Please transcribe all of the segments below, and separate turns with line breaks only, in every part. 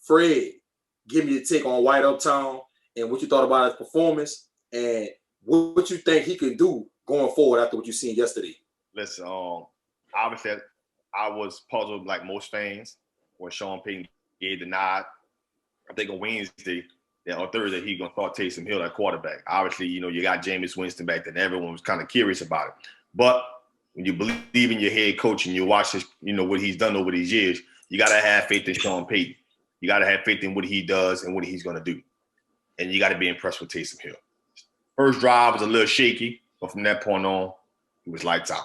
Fred, give me your take on White Uptown and what you thought about his performance and what you think he can do going forward after what you seen yesterday.
Listen, obviously I was puzzled like most fans when Sean Payton gave the nod. I think on Wednesday or Thursday he's gonna start Taysom Hill at quarterback. Obviously, you got Jameis Winston back then. Everyone was kind of curious about it. But when you believe in your head coach and you watch his, what he's done over these years, you gotta have faith in Sean Payton. You gotta have faith in what he does and what he's gonna do. And you gotta be impressed with Taysom Hill. First drive was a little shaky, but from that point on, it was lights out.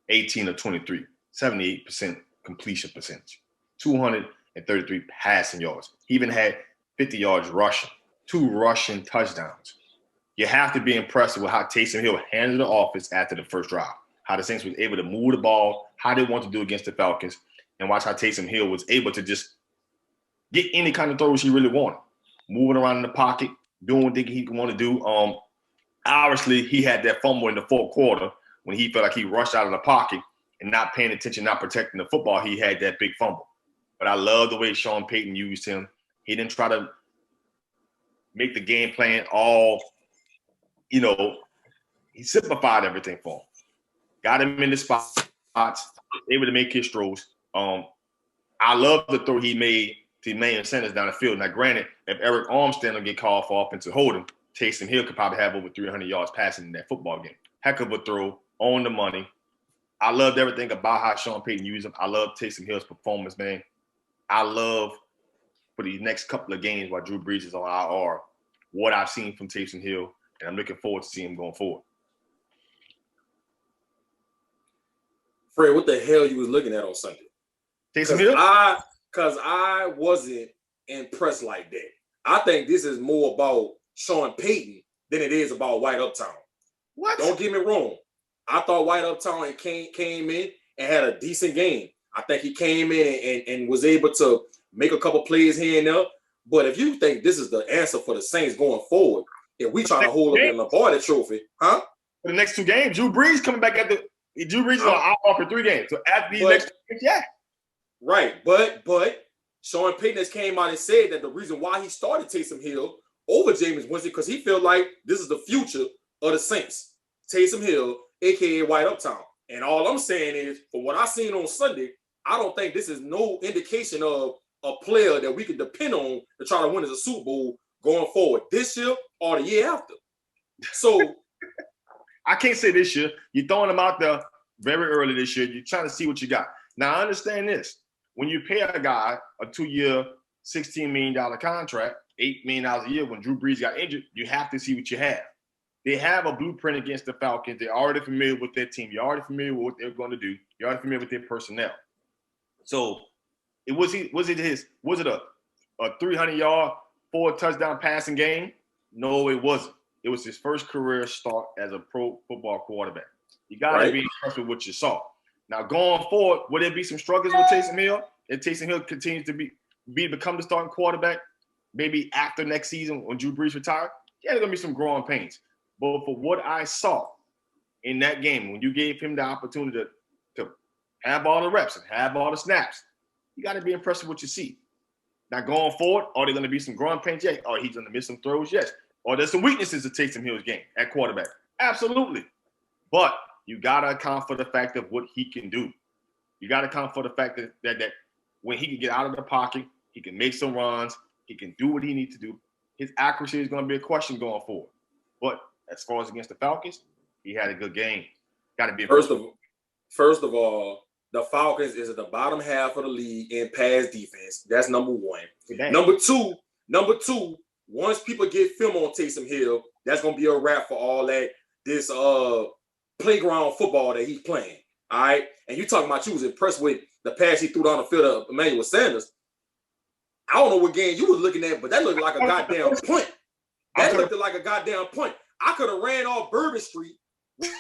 18 of 23, 78% completion percentage, 233 passing yards. He even had 50 yards rushing, 2 rushing touchdowns. You have to be impressed with how Taysom Hill handled the offense after the first drive, how the Saints was able to move the ball, how they want to do against the Falcons, and watch how Taysom Hill was able to just get any kind of throws he really wanted, moving around in the pocket, doing what he want to do. Obviously, he had that fumble in the fourth quarter when he felt like he rushed out of the pocket and not paying attention, not protecting the football. He had that big fumble. But I love the way Sean Payton used him. He didn't try to make the game plan all, he simplified everything for him. Got him in the spots, able to make his throws. I love the throw he made to Emmanuel Sanders down the field. Now, granted, if Eric Armstead will get called for offensive holding, Taysom Hill could probably have over 300 yards passing in that football game. Heck of a throw, on the money. I loved everything about how Sean Payton used him. I love Taysom Hill's performance, man. I love for these next couple of games while Drew Brees is on IR, what I've seen from Taysom Hill, and I'm looking forward to seeing him going forward.
Fred, what the hell you was looking at on Sunday?
Taysom Hill?
Because I wasn't impressed like that. I think this is more about Sean Payton than it is about White Uptown.
What?
Don't get me wrong. I thought White Uptown came in and had a decent game. I think he came in and was able to make a couple plays here and there. But if you think this is the answer for the Saints going forward, if we trying to hold up the Lombardi Trophy, huh?
For the next 2 games, Drew Brees coming back Drew Brees is on IR for 3 games. So after these next 2 games, yeah.
Right, but Sean Payton has came out and said that the reason why he started Taysom Hill over Jameis Winston because he felt like this is the future of the Saints. Taysom Hill, a.k.a. White Uptown. And all I'm saying is, from what I seen on Sunday, I don't think this is no indication of a player that we can depend on to try to win as a Super Bowl going forward this year or the year after. So
I can't say this year. You're throwing them out there very early this year. You're trying to see what you got. Now, I understand this. When you pay a guy a 2-year, $16 million contract, $8 million a year, when Drew Brees got injured, you have to see what you have. They have a blueprint against the Falcons. They're already familiar with their team. You're already familiar with what they're going to do. You're already familiar with their personnel. So, was it a 300-yard, 4-touchdown passing game? No, it wasn't. It was his first career start as a pro football quarterback. You got to be impressed with what you saw. Now, going forward, will there be some struggles with Taysom Hill? If Taysom Hill continues to become the starting quarterback, maybe after next season when Drew Brees retires, yeah, there's going to be some growing pains. But for what I saw in that game, when you gave him the opportunity to have all the reps and have all the snaps, you got to be impressed with what you see. Now, going forward, are there going to be some growing pains? Yeah. Are he going to miss some throws? Yes. Or there's some weaknesses to Taysom Hill's game at quarterback? Absolutely. But you got to account for the fact of what he can do. You got to account for the fact that when he can get out of the pocket, he can make some runs, he can do what he needs to do. His accuracy is going to be a question going forward. But as far as against the Falcons, he had a good game. Got to be
first of all, the Falcons is at the bottom half of the league in pass defense. That's number one. Number two, once people get film on Taysom Hill, that's gonna be a wrap for all that this playground football that he's playing. All right. And you talking about you was impressed with the pass he threw down the field of Emmanuel Sanders. I don't know what game you was looking at, but that looked like a goddamn punt. That looked like a goddamn punt. I could have ran off Bourbon Street,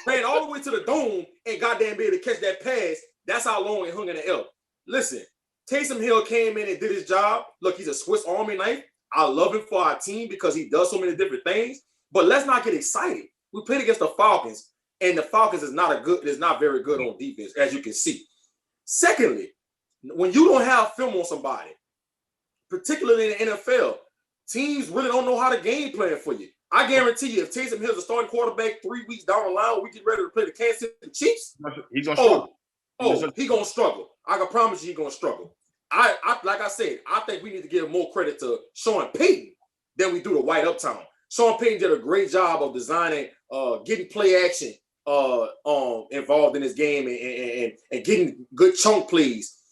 ran all the way to the dome, and goddamn be able to catch that pass. That's how long it hung in the air. Listen, Taysom Hill came in and did his job. Look, he's a Swiss Army knife. I love him for our team because he does so many different things. But let's not get excited. We played against the Falcons, and the Falcons is not very good on defense, as you can see. Secondly, when you don't have film on somebody, particularly in the NFL, teams really don't know how to game plan for you. I guarantee you, if Taysom Hill's a starting quarterback 3 weeks down the line, we get ready to play the Kansas City Chiefs.
He's gonna struggle.
He's gonna struggle. I can promise you, he's gonna struggle. I like I said, I think we need to give more credit to Sean Payton than we do to White Uptown. Sean Payton did a great job of designing, getting play action involved in this game and getting good chunk plays.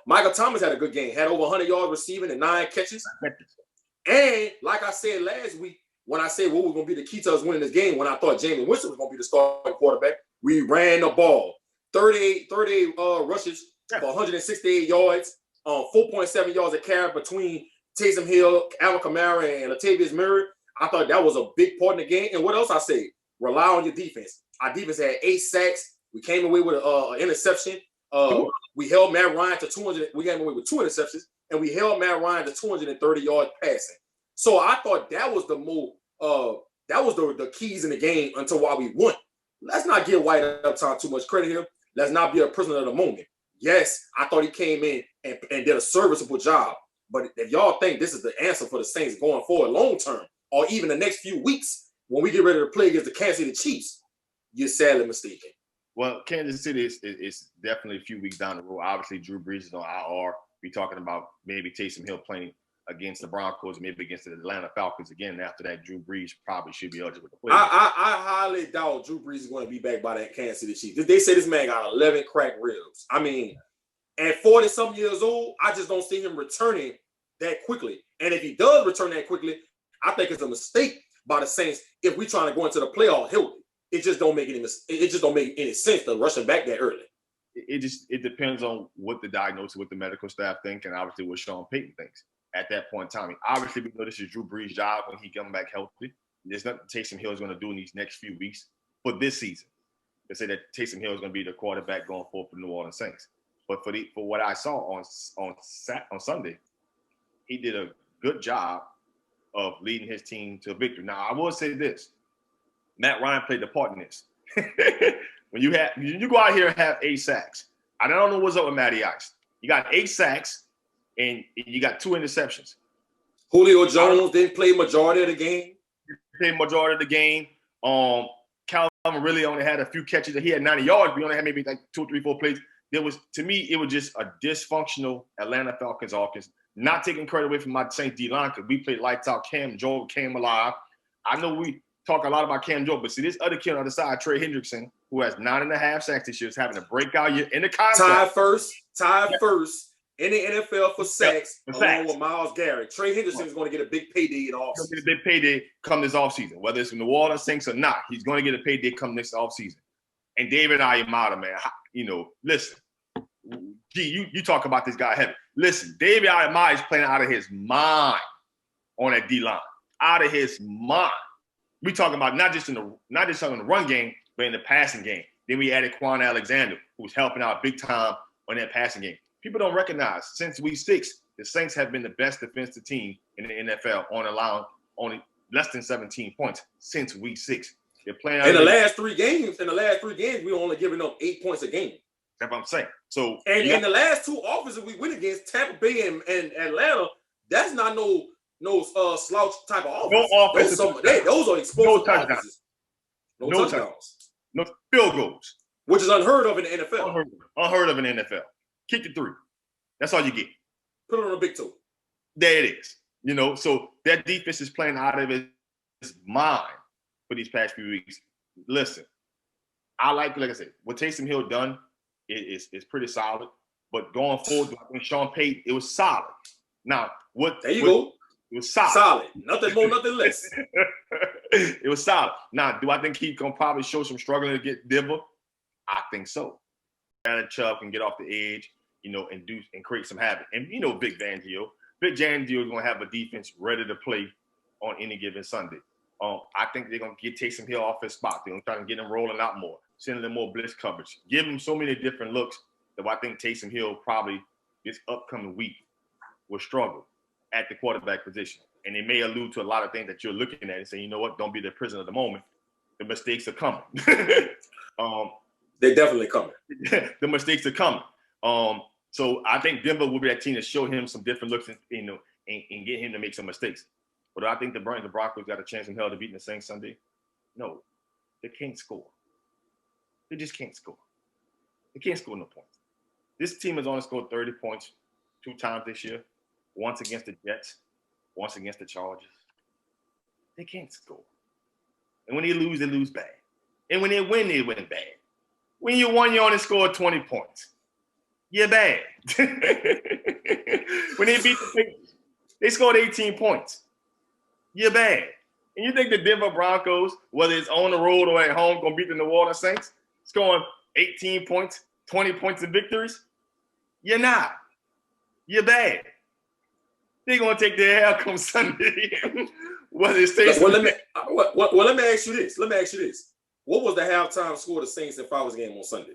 Michael Thomas had a good game, had over 100 yards receiving and 9 catches. And like I said last week, when I said what was going to be the key to us winning this game, when I thought Jameis Winston was going to be the starting quarterback, we ran the ball. 38 rushes for 168 yards, 4.7 yards a carry between Taysom Hill, Alvin Kamara, and Latavius Murray. I thought that was a big part in the game. And what else I said? Rely on your defense. Our defense had 8 sacks. We came away with an interception. We held Matt Ryan to 200. We came away with 2 interceptions, and we held Matt Ryan to 230 yards passing. So I thought that was the the keys in the game until why we won. Let's not give White Uptown too much credit here. Let's not be a prisoner of the moment. Yes, I thought he came in and did a serviceable job. But if y'all think this is the answer for the Saints going forward long term, or even the next few weeks when we get ready to play against the Kansas City Chiefs, you're sadly mistaken.
Well, Kansas City is definitely a few weeks down the road. Obviously, Drew Brees is on IR. We're talking about maybe Taysom Hill playing against the Broncos, maybe against the Atlanta Falcons again. And after that, Drew Brees probably should be eligible to play.
I highly doubt Drew Brees is going to be back by that Kansas City Chiefs. They say this man got 11 cracked ribs. I mean, at 40-something years old, I just don't see him returning that quickly. And if he does return that quickly, I think it's a mistake by the Saints if we're trying to go into the playoff healthy. It just don't make any sense to rush him back that early.
It depends on what the diagnosis, what the medical staff think, and obviously what Sean Payton thinks at that point in time. Obviously, we know this is Drew Brees' job when he comes back healthy. There's nothing Taysom Hill is going to do in these next few weeks for this season. They say that Taysom Hill is going to be the quarterback going forward for the New Orleans Saints. But for what I saw on Sunday, he did a good job of leading his team to victory. Now, I will say this. Matt Ryan played the part in this. When you go out here and have 8 sacks, I don't know what's up with Matty Ice. You got 8 sacks and you got 2 interceptions.
Julio Jones didn't play majority of the game.
Played majority of the game. Calvin really only had a few catches. He had 90 yards. We only had maybe like 2, 3, 4 plays. To me, it was just a dysfunctional Atlanta Falcons offense. Not taking credit away from my Saints D-line because we played lights out. Cam Jordan came alive. I know we talk a lot about Cam Jordan, but see this other kid on the other side, Trey Hendrickson, who has 9.5 sacks this year, is having a breakout year in the contract.
Tied first in the NFL for sacks, along with Myles Garrett. Trey Hendrickson is going to get a big payday in the offseason.
He'll get a big payday come this offseason, whether it's from the New Orleans Saints or not. He's going to get a payday come this offseason. And David Ayamada, man, listen. Gee, you talk about this guy heavy. Listen, David Ayamada is playing out of his mind on that D-line. Out of his mind. We talking about not just on the run game, but in the passing game. Then we added Quan Alexander, who's helping out big time on that passing game. People don't recognize since week 6, the Saints have been the best defensive team in the NFL on allowing only less than 17 points since week 6. They're playing
in the last 3 games. In the last 3 games, we only giving up 8 points a game.
That's what I'm saying. So
in the last 2 offenses we went against, Tampa Bay and Atlanta, that's not no slouch type of offense.
No offense.
Those are explosive offenses. No touchdowns.
No field goals.
Which is unheard of in the NFL.
Unheard of in the NFL. Kick the 3. That's all you get.
Put it on a big toe.
There it is. So that defense is playing out of his mind for these past few weeks. Listen, like I said, what Taysom Hill done is pretty solid. But going forward, I think Sean Payton, it was solid. Now,
there you go.
It was solid.
Solid. Nothing more, nothing less.
It was solid. Now, do I think he's going to probably show some struggling to get Denver? I think so. Brandon Chubb can get off the edge, and create some havoc. And, Vic Fangio. Vic Fangio is going to have a defense ready to play on any given Sunday. I think they're going to get Taysom Hill off his spot. They're going to try to get him rolling out more, sending them more blitz coverage, give him so many different looks that I think Taysom Hill probably this upcoming week will struggle at the quarterback position. And it may allude to a lot of things that you're looking at and say, you know what, don't be the prisoner of the moment. The mistakes are coming.
They're definitely coming.
The mistakes are coming. So I think Denver will be that team to show him some different looks and get him to make some mistakes. But I think the Broncos got a chance in hell to beat the Saints Sunday. No, they can't score. They just can't score. They can't score no points. This team has only scored 30 points 2 times this year. Once against the Jets, once against the Chargers. They can't score. And when they lose bad. And when they win bad. When you won, you only scored 20 points. You're bad. When they beat the Patriots, they scored 18 points. You're bad. And you think the Denver Broncos, whether it's on the road or at home, going to beat the New Orleans Saints, scoring 18 points, 20 points in victories? You're not. You're bad. They're going to take their L come Sunday. Whether it stays.
Well, let me ask you this. What was the halftime score of the Saints and Falcons game on Sunday?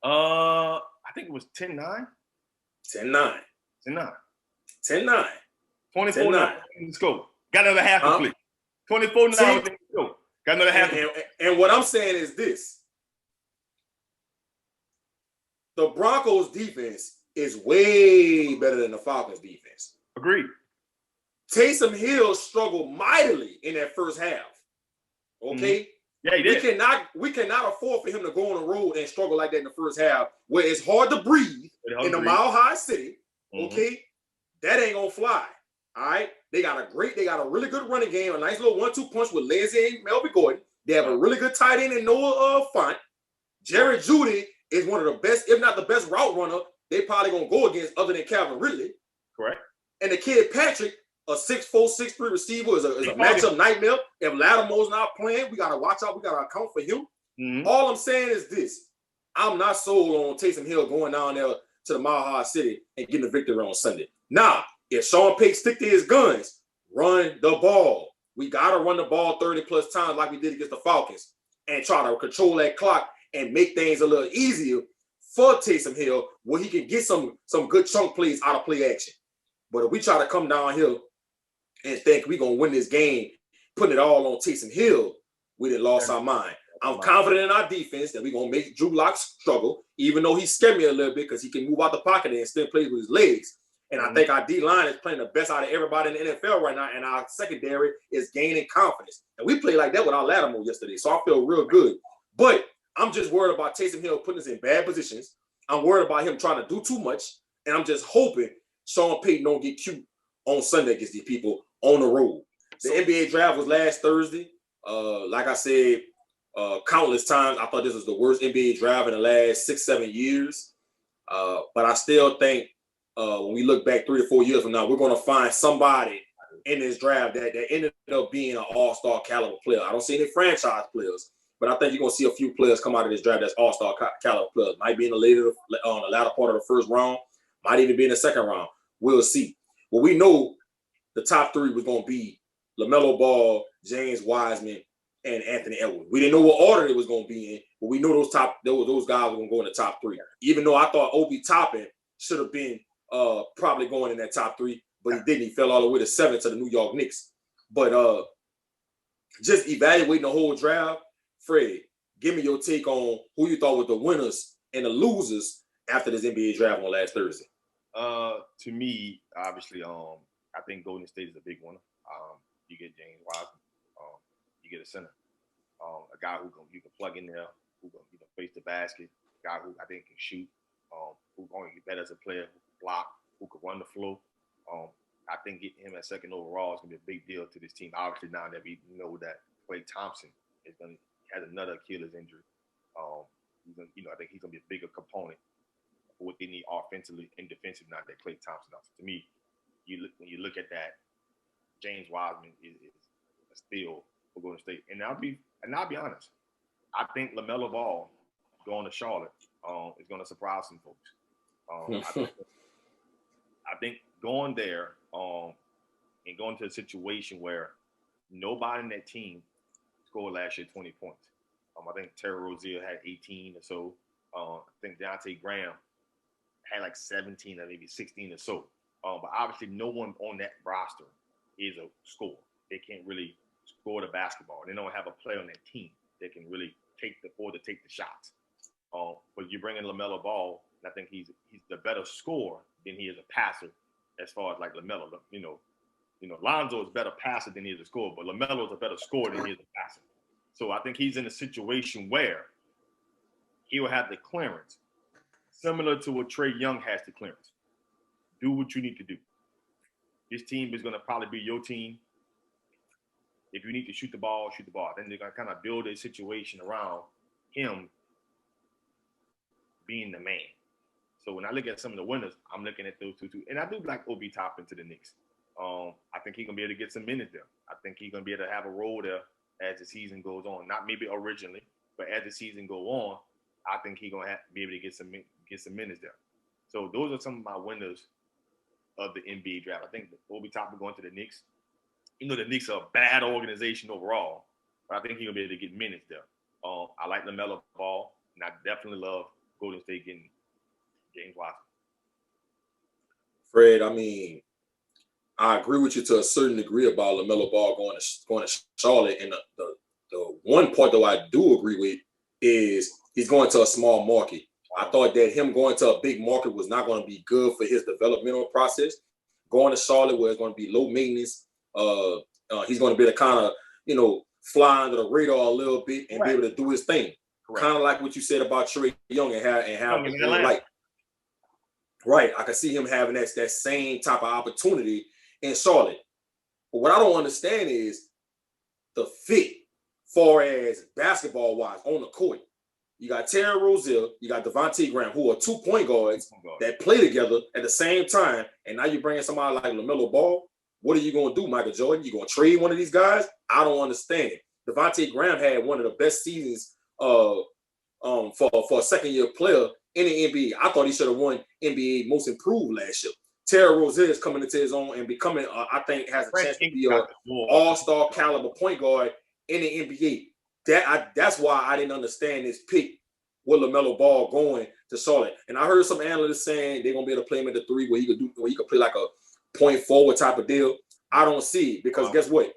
I think it was 10-9.
10-9.
10-9.
10-9.
24-9. Let's go. Got another half to play. 24-9. Let's go. Got another half.
And what I'm saying is this. The Broncos defense is way better than the Falcons defense.
Agreed.
Taysom Hill struggled mightily in that first half. Okay?
Mm-hmm. Yeah, he did.
We cannot afford for him to go on the road and struggle like that in the first half, where it's hard to breathe in a mile-high city. Okay? Mm-hmm. That ain't gonna fly. All right? They got a really good running game, a nice little 1-2 punch with Lazy and Melvin Gordon. They have a really good tight end in Noah Font. Jared Jeudy is one of the best, if not the best route runner they probably gonna go against other than Calvin Ridley.
Correct.
And the kid Patrick, a 6'4", 6'3" receiver is a matchup nightmare. If Lattimore's not playing, we gotta watch out. We gotta account for him. Mm-hmm. All I'm saying is this: I'm not sold on Taysom Hill going down there to the Mile High City and getting a victory on Sunday. Now, if Sean Payton stick to his guns, run the ball. We gotta run the ball 30 plus times like we did against the Falcons, and try to control that clock and make things a little easier for Taysom Hill, where he can get some good chunk plays out of play action. But if we try to come down here and think we're going to win this game, putting it all on Taysom Hill, we done lost our mind. I'm confident in our defense that we're going to make Drew Lock struggle, even though he scared me a little bit because he can move out the pocket and still play with his legs. And I think our D-line is playing the best out of everybody in the NFL right now, and our secondary is gaining confidence. And we played like that with our Lattimore yesterday, so I feel real good. But I'm just worried about Taysom Hill putting us in bad positions. I'm worried about him trying to do too much, and I'm just hoping Sean Payton don't get cute on Sunday against these people on the road. The NBA draft was last Thursday. Like I said, countless times, I thought this was the worst NBA draft in the last 6-7 years. But I still think when we look back 3 or 4 years from now, we're going to find somebody in this draft that ended up being an all-star caliber player. I don't see any franchise players, but I think you're going to see a few players come out of this draft that's all-star caliber players. Might be in the latter part of the first round, might even be in the second round. We'll see. Well, we know the top 3 was going to be LaMelo Ball, James Wiseman, and Anthony Edwards. We didn't know what order it was going to be in, but we knew those guys were going to go in the top 3. Even though I thought Obi Toppin should have been probably going in that top 3, but he didn't. He fell all the way to 7 to the New York Knicks. But just evaluating the whole draft, Fred, give me your take on who you thought were the winners and the losers after this NBA draft on last Thursday.
To me, obviously, I think Golden State is a big winner. You get James Wiseman, you get a center, a guy who you can plug in there, who can face the basket, a guy who I think can shoot, who's going to get better as a player, who can block, who can run the floor. I think getting him at second overall is going to be a big deal to this team. Obviously, now that we know that Klay Thompson has another Achilles injury, I think he's going to be a bigger component for what they need offensively and defensively now that Klay Thompson. So to me, when you look at that, James Wiseman is a steal for Golden State. And I'll be honest, I think LaMelo Ball going to Charlotte is going to surprise some folks. I think going there and going to a situation where nobody in that team scored last year 20 points. I think Terry Rozier had 18 or so. I think Deontay Graham had like 17 or maybe 16 or so. But obviously no one on that roster is a scorer. They can't really score the basketball. They don't have a player on that team that can really take the shots. But you bring in LaMelo Ball, And I think he's the better scorer than he is a passer as far as like LaMelo. Lonzo is a better passer than he is a scorer, but LaMelo is a better scorer than he is a passer. So I think he's in a situation where he will have the clearance, similar to what Trae Young has the clearance. Do what you need to do. This team is going to probably be your team. If you need to shoot the ball, shoot the ball. Then they're going to kind of build a situation around him being the man. So when I look at some of the winners, I'm looking at those two. And I do like Obi Toppin to the Knicks. I think he's going to be able to get some minutes there. I think he's going to be able to have a role there as the season goes on. Not maybe originally, but as the season go on, I think he's going to be able to get some minutes there. So those are some of my winners of the NBA draft. I think Obi Toppin going to the Knicks. The Knicks are a bad organization overall, but I think he'll be able to get minutes there. I like LaMelo Ball, and I definitely love Golden State getting James Watson.
Fred, I mean, I agree with you to a certain degree about LaMelo Ball going to Charlotte. And the one part though I do agree with is he's going to a small market. I thought that him going to a big market was not going to be good for his developmental process. Going to Charlotte where it's going to be low maintenance, he's going to be able to kind of, fly under the radar a little bit and be able to do his thing. Kind of like what you said about Trae Young and how like. Right, I can see him having that same type of opportunity in Charlotte. But what I don't understand is the fit, far as basketball-wise, on the court. You got Terry Rozier, you got Devontae Graham, who are 2 point guards that play together at the same time, and now you're bringing somebody like LaMelo Ball. What are you going to do, Michael Jordan? You going to trade one of these guys? I don't understand. Devontae Graham had one of the best seasons for a second-year player in the NBA. I thought he should have won NBA Most Improved last year. Terry Rozier is coming into his own and becoming, I think, has a chance to be an all-star caliber point guard in the NBA. That's why I didn't understand this pick with LaMelo Ball going to Charlotte. And I heard some analysts saying they're gonna be able to play him at the 3 where he could play like a point forward type of deal. I don't see it because guess what?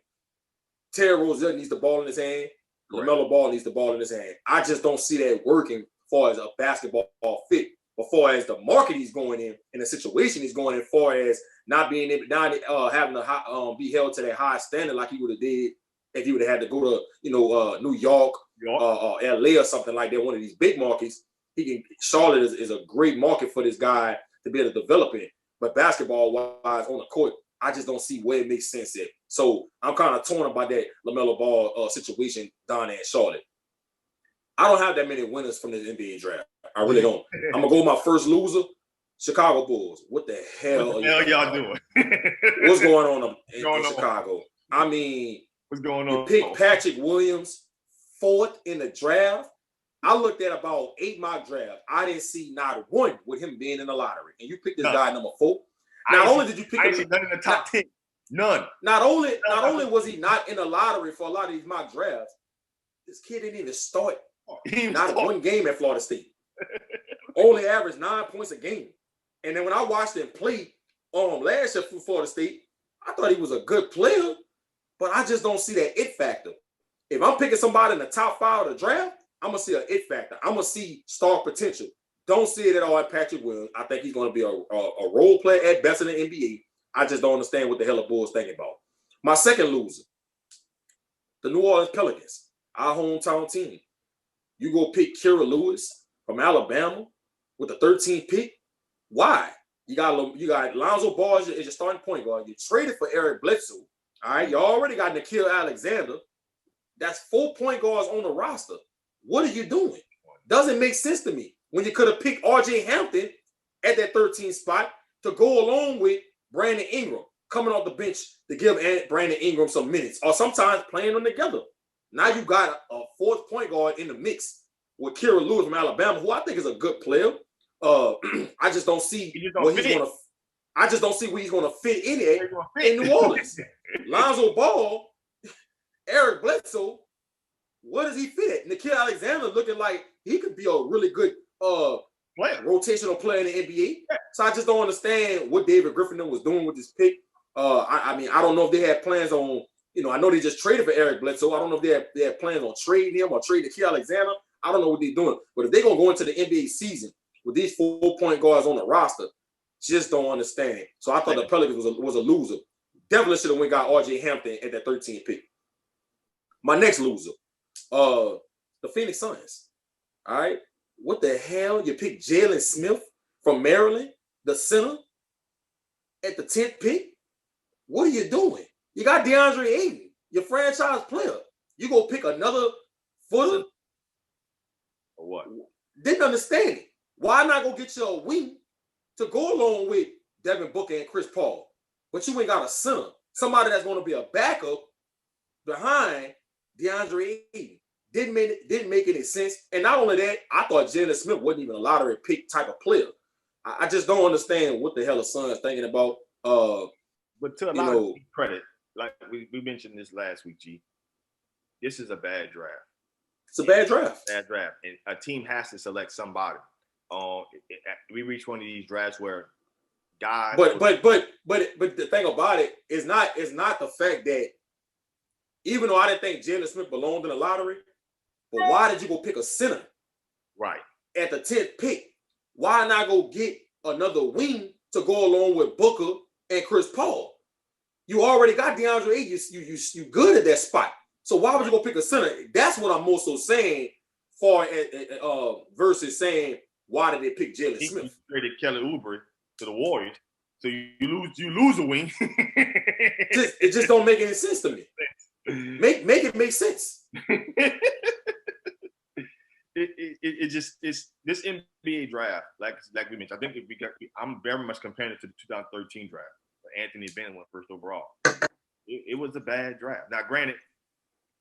Terry Rozier needs the ball in his hand. LaMelo Ball needs the ball in his hand. I just don't see that working as far as a basketball fit. As far as the market he's going in and the situation he's going in, as far as not being able, having to be held to that high standard like he would have did if he would have had to go to New York or LA or something like that, one of these big markets. Charlotte is a great market for this guy to be able to develop in. But basketball wise on the court, I just don't see where it makes sense at. So I'm kind of torn about that LaMelo Ball situation down there in Charlotte. I don't have that many winners from this NBA draft. I really don't. I'm gonna go with my first loser, Chicago Bulls. What the hell
are y'all doing?
What's going on in Chicago? I mean,
what's going
on? You picked Patrick Williams 4th in the draft. I looked at about 8 mock drafts. I didn't see not one with him being in the lottery. And you picked this guy number 4. Not only did you pick him,
none in the top 10. None.
Not only was he not in the lottery for a lot of these mock drafts, this kid didn't even start. Not one game at Florida State. Only averaged 9 points a game. And then when I watched him play last year for Florida State, I thought he was a good player, but I just don't see that it factor. If I'm picking somebody in the top 5 of the draft, I'm going to see an it factor. I'm going to see star potential. Don't see it at all at Patrick Williams. I think he's going to be a role player at best in the NBA. I just don't understand what the hell the Bulls thinking about. My second loser, the New Orleans Pelicans, our hometown team. You go pick Kira Lewis from Alabama with the 13th pick. Why? You got Lonzo Ball as your starting point guard. You traded for Eric Bledsoe. All right. You already got Nickeil Alexander. That's 4 point guards on the roster. What are you doing? Doesn't make sense to me. When you could have picked RJ Hampton at that 13th spot to go along with Brandon Ingram coming off the bench to give Brandon Ingram some minutes or sometimes playing them together. Now you got a 4th point guard in the mix with Kira Lewis from Alabama, who I think is a good player. I just don't see where he's going to fit in New Orleans. Lonzo Ball, Eric Bledsoe, what does he fit at? Nickeil Alexander looking like he could be a really good rotational player in the NBA. So I just don't understand what David Griffin was doing with this pick. I mean, I don't know if they had plans on, I know they just traded for Eric Bledsoe. I don't know if they had plans on trading him or trading Nickeil Alexander. I don't know what they're doing. But if they're going to go into the NBA season with these 4 point guards on the roster, just don't understand. So I thought the Pelicans was a loser. Definitely should have went got RJ Hampton at that 13th pick. My next loser, the Phoenix Suns. All right. What the hell? You picked Jalen Smith from Maryland, the center, at the 10th pick? What are you doing? You got DeAndre Ayton, your franchise player. You go pick another footer?
Or what?
Didn't understand it. Why not go get you a wing to go along with Devin Booker and Chris Paul? But you ain't got a center. Somebody that's going to be a backup behind DeAndre Ayton. Didn't make any sense. And not only that, I thought Jalen Smith wasn't even a lottery pick type of player. I just don't understand what the hell the Suns thinking about.
But to a lot of credit, like we mentioned this last week, G, this is a bad draft.
It's a bad draft.
Bad draft. And a team has to select somebody. We reach one of these drafts where guys.
But the thing about it is not the fact that even though I didn't think Jalen Smith belonged in the lottery, but why did you go pick a center?
Right.
At the 10th pick? Why not go get another wing to go along with Booker and Chris Paul? You already got DeAndre Ayton. You good at that spot. So why would you go pick a center? That's what I'm more so saying versus saying why did they pick Jalen Smith?
You traded Kelly Oubre to the Warriors, so you lose a wing.
It just don't make any sense to me. Make it make sense.
It's this NBA draft, like we mentioned. I think I'm very much comparing it to the 2013 draft. Where Anthony Bennett went first overall. It was a bad draft. Now, granted,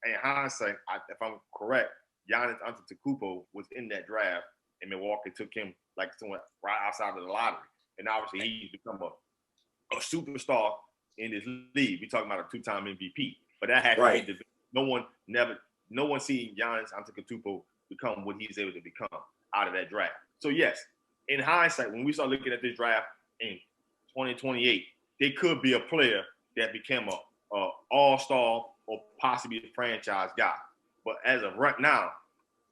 in hindsight, if I'm correct, Giannis Antetokounmpo was in that draft, and Milwaukee took him like someone right outside of the lottery. And obviously, he's become a superstar in this league. We're talking about a 2-time MVP, but that had to be no one seen Giannis Antetokounmpo become what he's able to become out of that draft. So yes, in hindsight, when we start looking at this draft in 2028, there could be a player that became a all-star or possibly a franchise guy. But as of right now,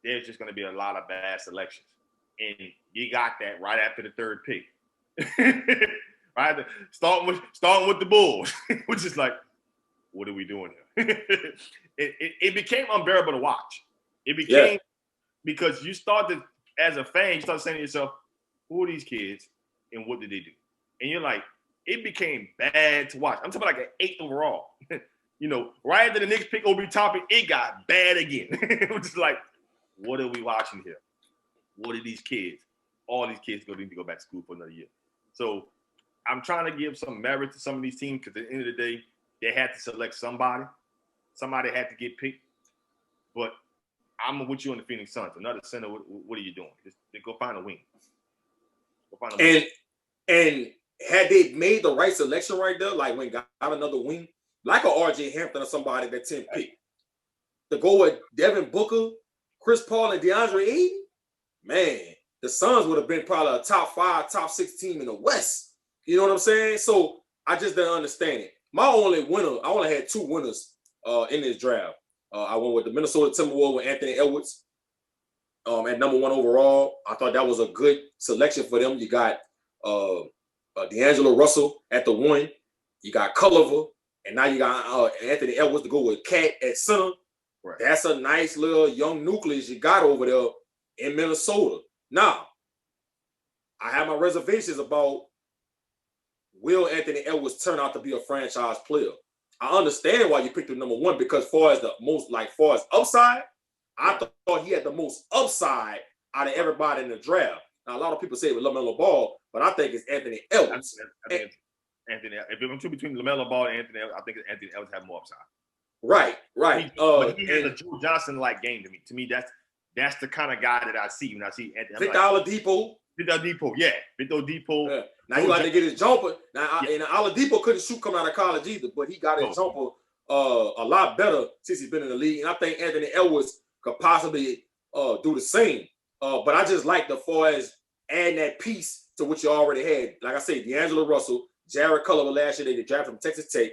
there's just going to be a lot of bad selections, and you got that right after the 3rd pick. Right, starting with the Bulls, which is like, what are we doing here? it became unbearable to watch. It became because you started as a fan, you start saying to yourself, who are these kids and what did they do? And you're like, it became bad to watch. I'm talking about like an 8th overall. Right after the Knicks pick Obi Toppin, it got bad again. Which is like, what are we watching here? What are these kids? All these kids need to go back to school for another year. So I'm trying to give some merit to some of these teams because at the end of the day, they had to select somebody. Somebody had to get picked. But I'm with you on the Phoenix Suns. Another center, what are you doing? Just go find a wing.
And had they made the right selection right there, like when got another wing, like a RJ Hampton or somebody that 10th pick, to go with Devin Booker, Chris Paul, and DeAndre Ayton, man, the Suns would have been probably a top 5, top 6 team in the West. You know what I'm saying? So I just didn't understand it. My only winner, I only had 2 winners in this draft. I went with the Minnesota Timberwolves with Anthony Edwards at number 1 overall. I thought that was a good selection for them. You got D'Angelo Russell at the 1. You got Culliver, and now you got Anthony Edwards to go with Cat at center. Right. That's a nice little young nucleus you got over there in Minnesota. Now, I have my reservations about will Anthony Edwards turn out to be a franchise player. I understand why you picked him number 1 because far as upside, I thought he had the most upside out of everybody in the draft. Now, a lot of people say it with LaMelo Ball, but I think it's Anthony Edwards.
Anthony, if it went between LaMelo Ball and Anthony Edwards, I think Anthony Edwards had more upside.
Right.
But he has a Joe Johnson-like game to me. To me, that's the kind of guy that I see when I see Anthony.
Victor Oladipo.
Victor Oladipo.
Yeah. Now he like to get his jumper. Now, and Oladipo couldn't shoot coming out of college either, but he got his jumper a lot better since he's been in the league. And I think Anthony Edwards could possibly do the same. But I just like the far as adding that piece to what you already had. Like I say, D'Angelo Russell, Jared Culliver last year, they drafted from Texas Tech,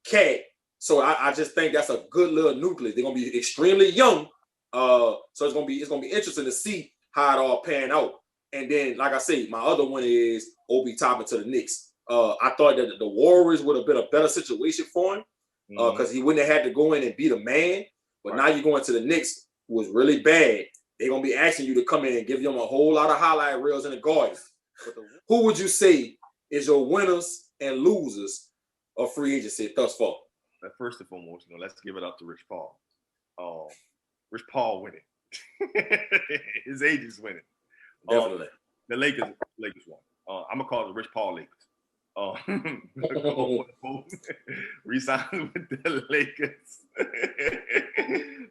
Cat. So I just think that's a good little nucleus. They're gonna be extremely young. So it's gonna be interesting to see how it all pan out. And then, like I say, my other one is Obi Toppin to the Knicks. I thought that the Warriors would have been a better situation for him because he wouldn't have had to go in and be the man. But now you're going to the Knicks, who was really bad. They're going to be asking you to come in and give them a whole lot of highlight reels in the Garden. Who would you say is your winners and losers of free agency thus far?
First and foremost, let's give it up to Rich Paul. Rich Paul winning. His agent's winning.
Definitely.
The Lakers won. I'm gonna call it the Rich Paul Lakers. Resign with the Lakers.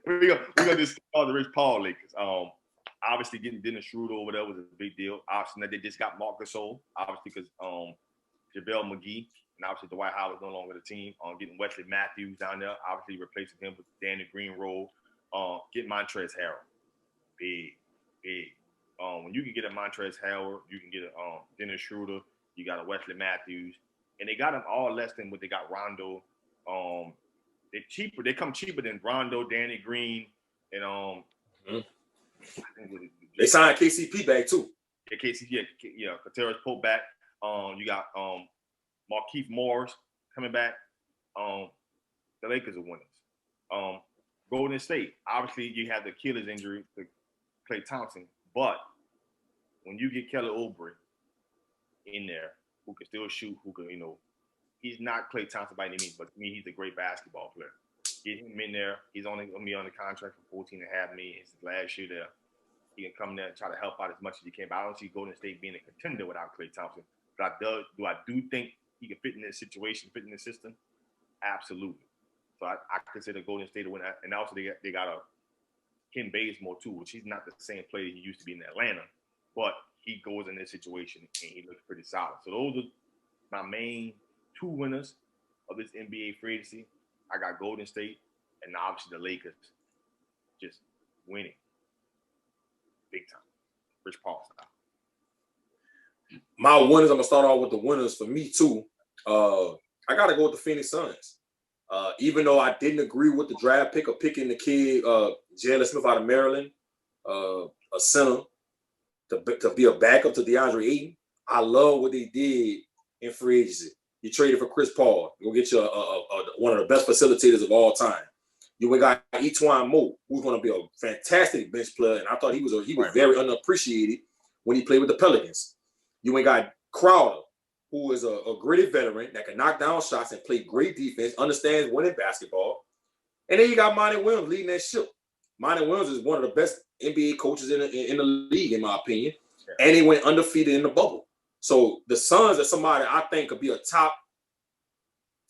we're gonna just call the Rich Paul Lakers. Obviously getting Dennis Schroeder over there was a big deal. Obviously they just got Marc Gasol, obviously because JaVale McGee and obviously Dwight Howard's no longer the team. Getting Wesley Matthews down there, obviously replacing him with Danny Green role. Get Montrezl Harrell. Big. When you can get a Montrezl Harrell, you can get a Dennis Schroeder, you got a Wesley Matthews, and they got them all less than what they got Rondo. They're cheaper. They come cheaper than Rondo, Danny Green, and
they signed KCP back too.
Yeah, Kateris Pope back. You got Markieff Morris coming back. The Lakers are winners. Golden State, obviously you have the Achilles injury to Klay Thompson, but when you get Kelly Oubre in there, who can still shoot, who can, he's not Klay Thompson by any means, but to me, he's a great basketball player. Get him in there. He's only going to be on the contract for $14.5 million. It's his last year there. He can come there and try to help out as much as he can. But I don't see Golden State being a contender without Klay Thompson. But I do think he can fit in this situation, fit in this system? Absolutely. So I consider Golden State a winner. And also they got a Ken Bazemore too, which he's not the same player he used to be in Atlanta, but he goes in this situation and he looks pretty solid. So those are my main two winners of this NBA free agency. I got Golden State and obviously the Lakers just winning big time. Rich Paul style.
My winners, I'm gonna start off with the winners for me too. I gotta go with the Phoenix Suns. Even though I didn't agree with the draft pick of picking the kid, Jalen Smith out of Maryland, a center, to be a backup to DeAndre Ayton, I love what they did in free agency. You traded for Chris Paul. You'll get you one of the best facilitators of all time. You went got Etuan Moore, who's going to be a fantastic bench player, and I thought he was very unappreciated when he played with the Pelicans. You went got Crowder, who is a gritty veteran that can knock down shots and play great defense, understands winning basketball. And then you got Monty Williams leading that ship. Monty Williams is one of the best NBA coaches in the league, in my opinion. Yeah. And he went undefeated in the bubble. So the Suns are somebody I think could be a top.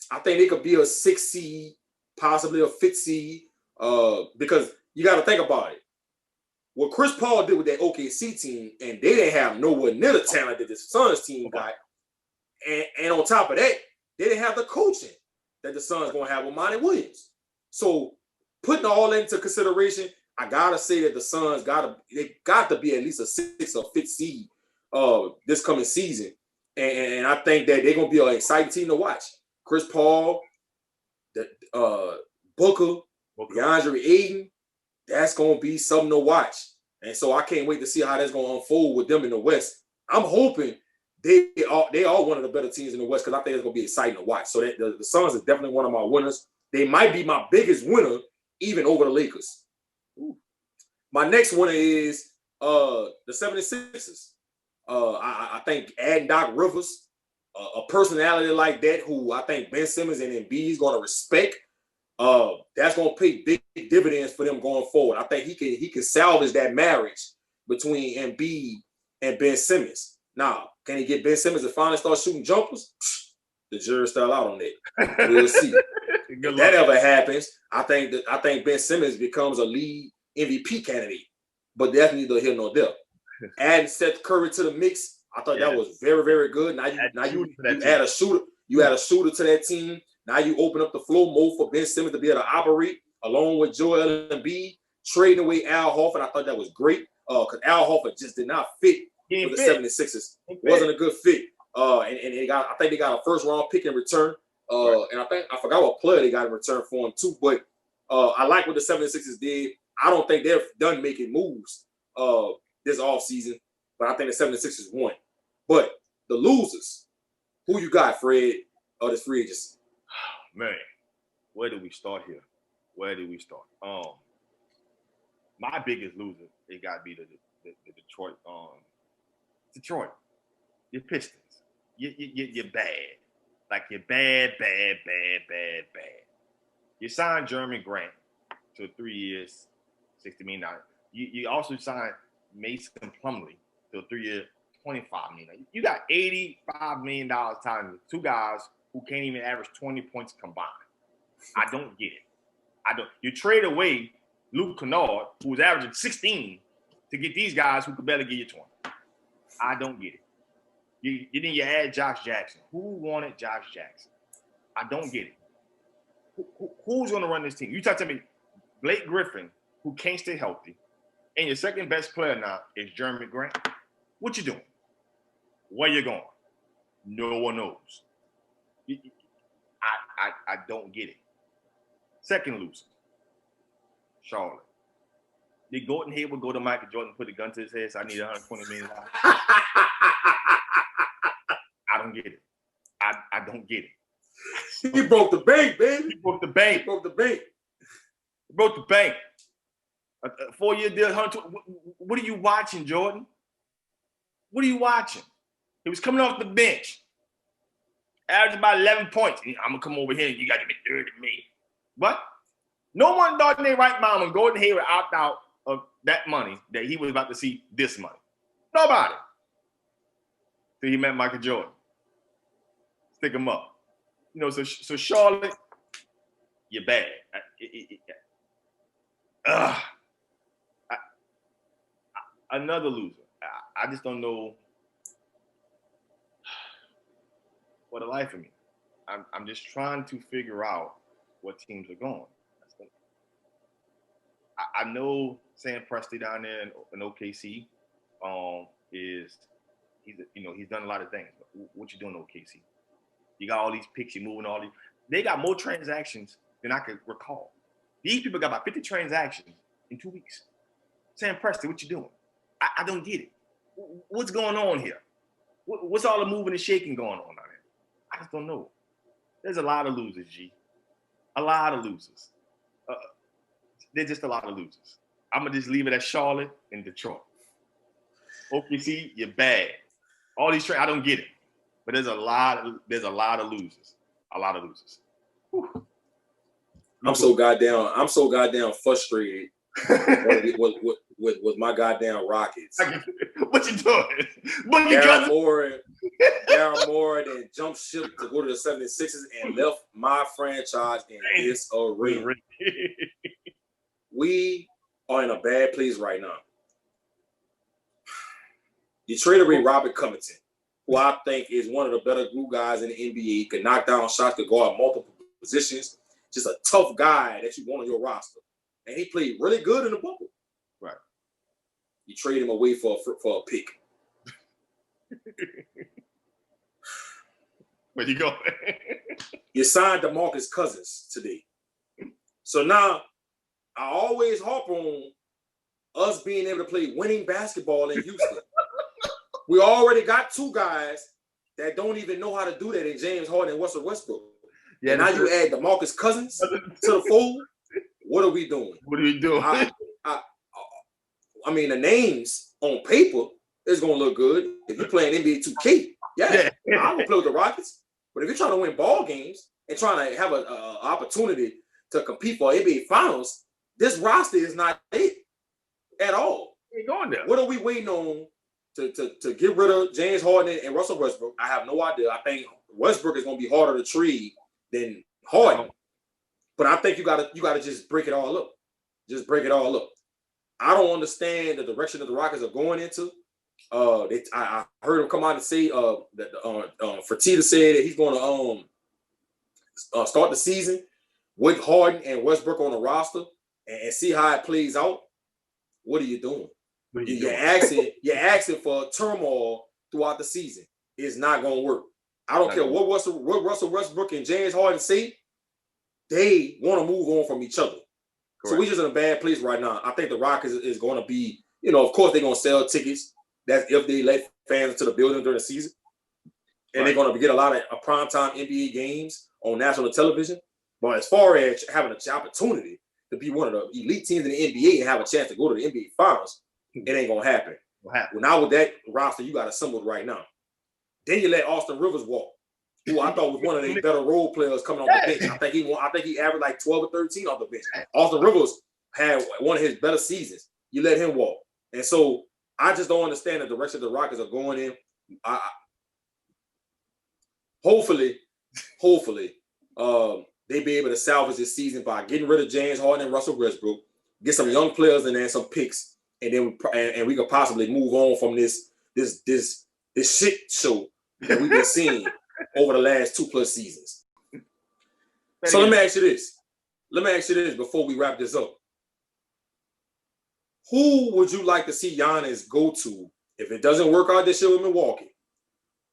I think they could be a 6th seed, possibly a 5th seed, because you got to think about it. What Chris Paul did with that OKC team, and they didn't have nowhere near the talent that the Suns team got. And on top of that, they didn't have the coaching that the Suns going to have with Monty Williams. So putting all that into consideration, I got to say that the Suns they got to be at least a 6th or 5th seed this coming season. And I think that they're going to be an exciting team to watch. Chris Paul, Booker, DeAndre Ayton, that's going to be something to watch. And so I can't wait to see how that's going to unfold with them in the West. I'm hoping they are one of the better teams in the West because I think it's going to be exciting to watch. So that the Suns is definitely one of my winners. They might be my biggest winner, even over the Lakers. Ooh. My next winner is the 76ers. I think adding Doc Rivers, a personality like that, who I think Ben Simmons and Embiid is going to respect, that's going to pay big dividends for them going forward. I think he can salvage that marriage between Embiid and Ben Simmons. Now, can he get Ben Simmons to finally start shooting jumpers? The jury's still out on that. We'll see. If that ever happens, I think Ben Simmons becomes a lead MVP candidate. But that's neither here nor there. Adding Seth Curry to the mix, I thought that was very, very good. Now you add a shooter. You add a shooter to that team. Now you open up the floor more for Ben Simmons to be able to operate along with Joel Embiid. Trading away Al Horford, I thought that was great because Al Horford just did not fit with the 76ers. Wasn't a good fit. And I think they got a first round pick in return. And I forgot what player they got in return for him too. But I like what the 76ers did. I don't think they're done making moves this offseason. but I think the 76ers won. But the losers, who you got, Fred, or this free agency?
Man, where do we start here? My biggest loser, it got to be the Detroit. Detroit, your Pistons. You're bad. Like you're bad. You signed Jeremy Grant to 3 years, $60 million. You also signed Mason Plumlee to a 3 year, $25 million. You got $85 million times with two guys who can't even average 20 points combined. I don't get it. You trade away Luke Kennard, who was averaging 16, to get these guys who could barely give you 20. I don't get it. You add Josh Jackson. Who wanted Josh Jackson? I don't get it. Who's going to run this team? You talk to me, Blake Griffin, who can't stay healthy, and your second best player now is Jeremy Grant. What you doing? Where you going? No one knows. I don't get it. Second loser, Charlotte. Did Gordon Hayward go to Michael Jordan and put a gun to his head? So I need $120 million. I don't get it. I don't get it.
He broke the bank, baby.
He broke the bank. He broke the bank. A 4-year deal, $120. What are you watching, Jordan? What are you watching? He was coming off the bench. Averaged about 11 points. I'm going to come over here and you got to be 30 to me. What? No one thought in their right mind when Gordon Hayward opted out of that money that he was about to see this money. Nobody. So he met Michael Jordan. Stick him up. So Charlotte, you're bad. Another loser. I just don't know for the life of me. I'm just trying to figure out what teams are going. I know Sam Presti down there in OKC he's done a lot of things. But what you doing in OKC? You got all these picks, you moving all these. They got more transactions than I could recall. These people got about 50 transactions in 2 weeks. Sam Presti, what you doing? I don't get it. What's going on here? What's all the moving and shaking going on out there? I just don't know. There's a lot of losers, G. A lot of losers. There's just a lot of losers. I'm gonna just leave it at Charlotte and Detroit. OKC, you're bad. All these I don't get it. But there's a lot of losers. A lot of losers. Whew.
I'm so goddamn frustrated with my goddamn Rockets.
What you doing?
Daryl Morey then jumped ship to go to the 76ers and left my franchise in disarray. We are in a bad place right now. You traded away Robert Covington, who I think is one of the better glue guys in the NBA, can knock down shots, could guard multiple positions. Just a tough guy that you want on your roster. And he played really good in the bubble.
Right.
You trade him away for a pick.
Where you go?
You signed DeMarcus Cousins today. So now I always harp on us being able to play winning basketball in Houston. We already got two guys that don't even know how to do that in James Harden and Russell Westbrook. Yeah, and now you add DeMarcus Cousins to the fold. What are we doing? I mean, the names on paper is going to look good. If you're playing NBA 2K, yeah. I'm going to play with the Rockets. But if you're trying to win ball games and trying to have an opportunity to compete for NBA Finals, this roster is not it at all.
Ain't going there.
What are we waiting on to get rid of James Harden and Russell Westbrook? I have no idea. I think Westbrook is going to be harder to trade than Harden. But I think you gotta just break it all up. Just break it all up. I don't understand the direction that the Rockets are going into. I heard him come out and say that Fertitta said that he's going to start the season with Harden and Westbrook on the roster and see how it plays out. What are you doing? You're asking for turmoil throughout the season. It's not going to work. I don't care what Russell Westbrook and James Harden say. They want to move on from each other. Correct. So we're just in a bad place right now. I think the Rockets is going to be, of course they're going to sell tickets. That's if they let fans into the building during the season. And they're going to get a lot of primetime NBA games on national television. But as far as having an opportunity to be one of the elite teams in the NBA and have a chance to go to the NBA Finals, it ain't going to happen. Well, now with that roster you got assembled right now, then you let Austin Rivers walk, who I thought was one of the better role players coming off the bench. I think he averaged like 12 or 13 off the bench. Austin Rivers had one of his better seasons. You let him walk. And so I just don't understand the direction the Rockets are going in. Hopefully, they be able to salvage this season by getting rid of James Harden and Russell Westbrook, get some young players and then some picks, and then we could possibly move on from this shit show that we've been seeing over the last 2+ seasons. So let me ask you this before we wrap this up. Who would you like to see Giannis go to if it doesn't work out this year with Milwaukee?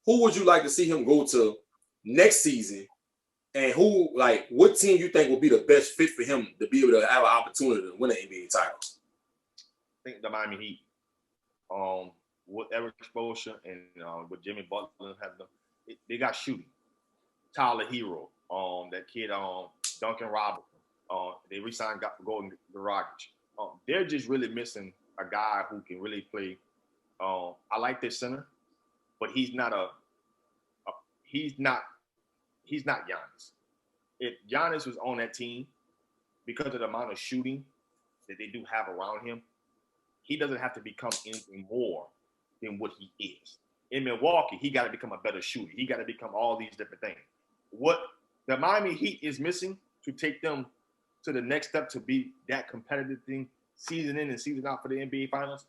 Who would you like to see him go to next season? And what team you think will be the best fit for him to be able to have an opportunity to win an NBA title?
I think the Miami Heat. With Eric Spoelstra and with Jimmy Butler having they got shooting. Tyler Hero, that kid, Duncan Robinson. They re-signed Golden Dragic. They're just really missing a guy who can really play. I like their center, but he's not Giannis. If Giannis was on that team, because of the amount of shooting that they do have around him, he doesn't have to become anything more than what he is. In Milwaukee, he got to become a better shooter. He got to become all these different things. What the Miami Heat is missing to take them to the next step to be that competitive thing, season in and season out for the NBA Finals,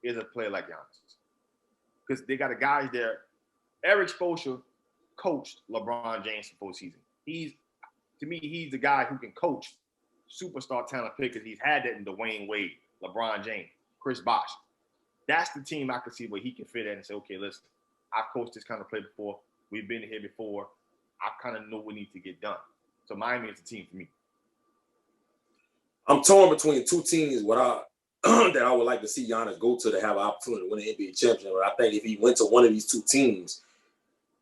is a player like Giannis. Because they got guys there. Eric Spoelstra coached LeBron James before season. He's the guy who can coach superstar talent because he's had that in Dwayne Wade, LeBron James, Chris Bosh. That's the team I can see where he can fit in and say, okay, listen, I've coached this kind of play before. We've been here before. I kind of know what needs to get done. So Miami is the team for me.
I'm torn between two teams that I would like to see Giannis go to have an opportunity to win an NBA championship. But I think if he went to one of these two teams,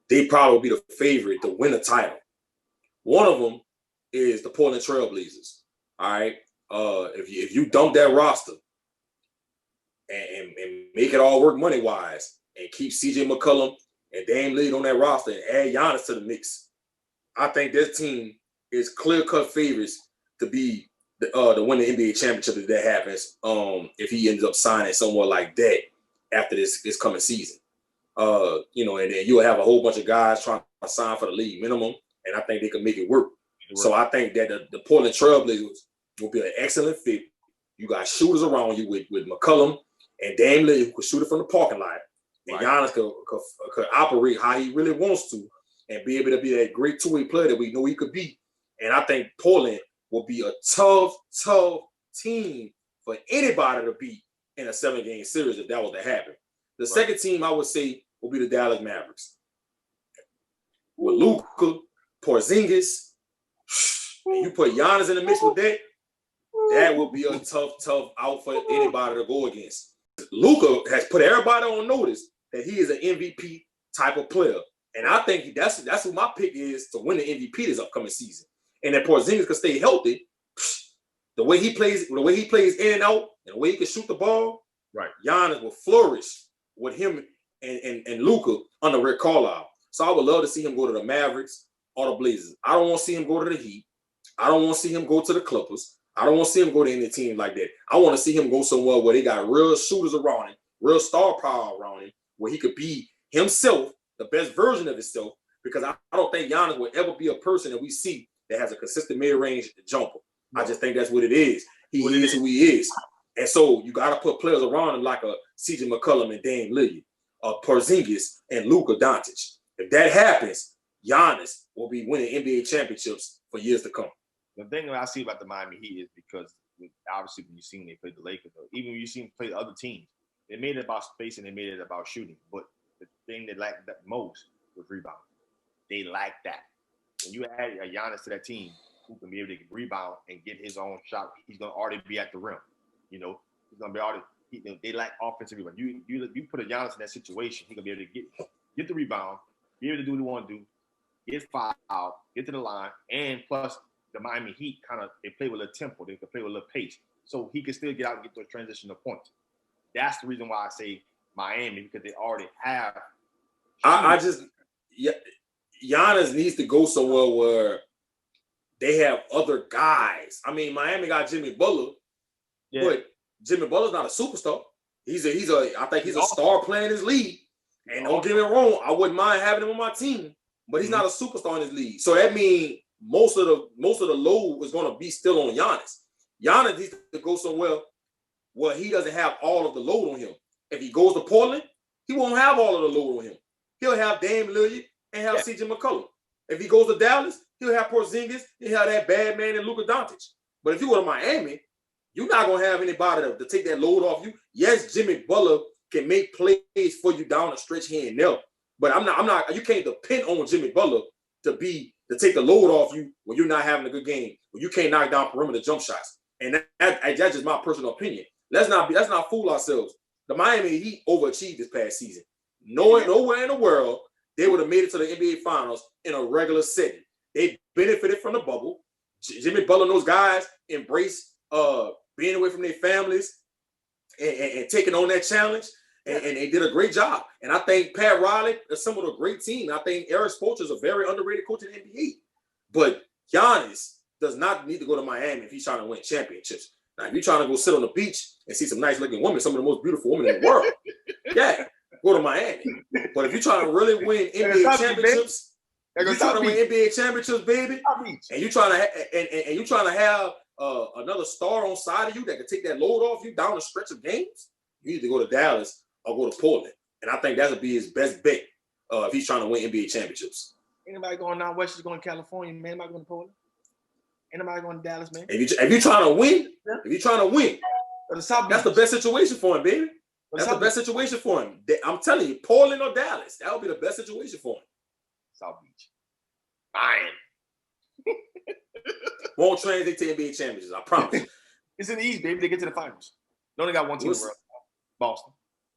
they probably would be the favorite to win a title. One of them is the Portland Trail Blazers. All right. If you dump that roster and make it all work money-wise and keep CJ McCollum and Dame Lillard on that roster and add Giannis to the mix, I think this team is clear-cut favorites to be to win the NBA championship if that happens. If he ends up signing somewhere like that after this coming season. And then you'll have a whole bunch of guys trying to sign for the league minimum, and I think they can make it work. So I think that the Portland Trail Blazers will be an excellent fit. You got shooters around you with McCollum and Dame Lillard who could shoot it from the parking lot. And Giannis could operate how he really wants to and be able to be that great two-way player that we know he could be. And I think Portland will be a tough team for anybody to beat in a 7-game series if that was to happen. The second team I would say will be the Dallas Mavericks. With Luka, Porzingis, and you put Giannis in the mix with that will be a tough out for anybody to go against. Luka has put everybody on notice that he is an MVP type of player. And I think that's who my pick is to win the MVP this upcoming season. And that Porzingis could stay healthy. The way he plays in and out, and the way he can shoot the ball, Giannis will flourish with him and Luka under Rick Carlisle. So I would love to see him go to the Mavericks or the Blazers. I don't want to see him go to the Heat. I don't want to see him go to the Clippers. I don't want to see him go to any team like that. I want to see him go somewhere where they got real shooters around him, real star power around him, where he could be himself, the best version of himself, because I don't think Giannis will ever be a person that we see that has a consistent mid-range jumper. I just think that's what it is. He is who he is. And so you got to put players around him like a CJ McCollum and Dame Lillard, Porzingis and Luka Doncic. If that happens, Giannis will be winning NBA championships for years to come.
The thing that I see about the Miami Heat is because obviously when you've seen they play the Lakers, or even when you've seen play the other teams, they made it about space and they made it about shooting. But the thing they lacked that most was rebounding. They lacked that. When you add a Giannis to that team who can be able to rebound and get his own shot, he's going to already be at the rim. He's going to be already They lack offensive rebound. You put a Giannis in that situation, he gonna be able to get the rebound, be able to do what he want to do, get fouled, get to the line, and plus the Miami Heat they play with a tempo, they can play with a little pace, so he can still get out and get those transitional points. That's the reason why I say Miami, because they already have.
Giannis needs to go somewhere where they have other guys. I mean, Miami got Jimmy Butler, but Jimmy Butler's not a superstar. I think he's a star player in his league. And don't get me wrong, I wouldn't mind having him on my team, but he's not a superstar in his league. So that means most of the load is going to be still on Giannis. Giannis needs to go somewhere where he doesn't have all of the load on him. If he goes to Portland, he won't have all of the load on him. He'll have Dame Lillard and have CJ McCollum. If he goes to Dallas, he'll have Porzingis and he'll have that bad man and Luka Doncic. But if you go to Miami, you're not going to have anybody to take that load off you. Yes, Jimmy Butler can make plays for you down the stretch here and there. But I'm not. You can't depend on Jimmy Butler to take the load off you when you're not having a good game, when you can't knock down perimeter jump shots. And that's just my personal opinion. Let's not fool ourselves. The Miami Heat overachieved this past season. Nowhere in the world they would have made it to the NBA Finals in a regular setting. They benefited from the bubble. Jimmy Butler and those guys embraced being away from their families and taking on that challenge. And they did a great job. And I think Pat Riley assembled a great team. I think Eric Spoelstra is a very underrated coach in the NBA. But Giannis does not need to go to Miami if he's trying to win championships. Now, if you're trying to go sit on the beach and see some nice-looking women, some of the most beautiful women in the world, go to Miami. But if you're trying to really win NBA championships, baby, and you're trying to have another star on side of you that can take that load off you down the stretch of games, you need to go to Dallas or go to Portland. And I think that would be his best bet if he's trying to win NBA championships.
Anybody going down west is going to California, man. Anybody going to Portland? Anybody going to Dallas, man?
If you're trying to win, that's the best situation for him, baby. That's the best situation for him. I'm telling you, Portland or Dallas, that would be the best situation for him.
South Beach. Fine.
Won't translate to NBA championships, I promise.
It's in the East, baby. They get to the finals. They only got one team in the world. Boston.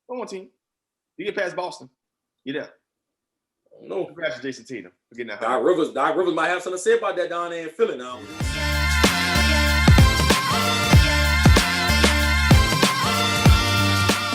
One team. You get past Boston, you're there.
No.
Congrats to Jason Tatum for getting that.
Doc Rivers might have something to say about that down there in Philly now.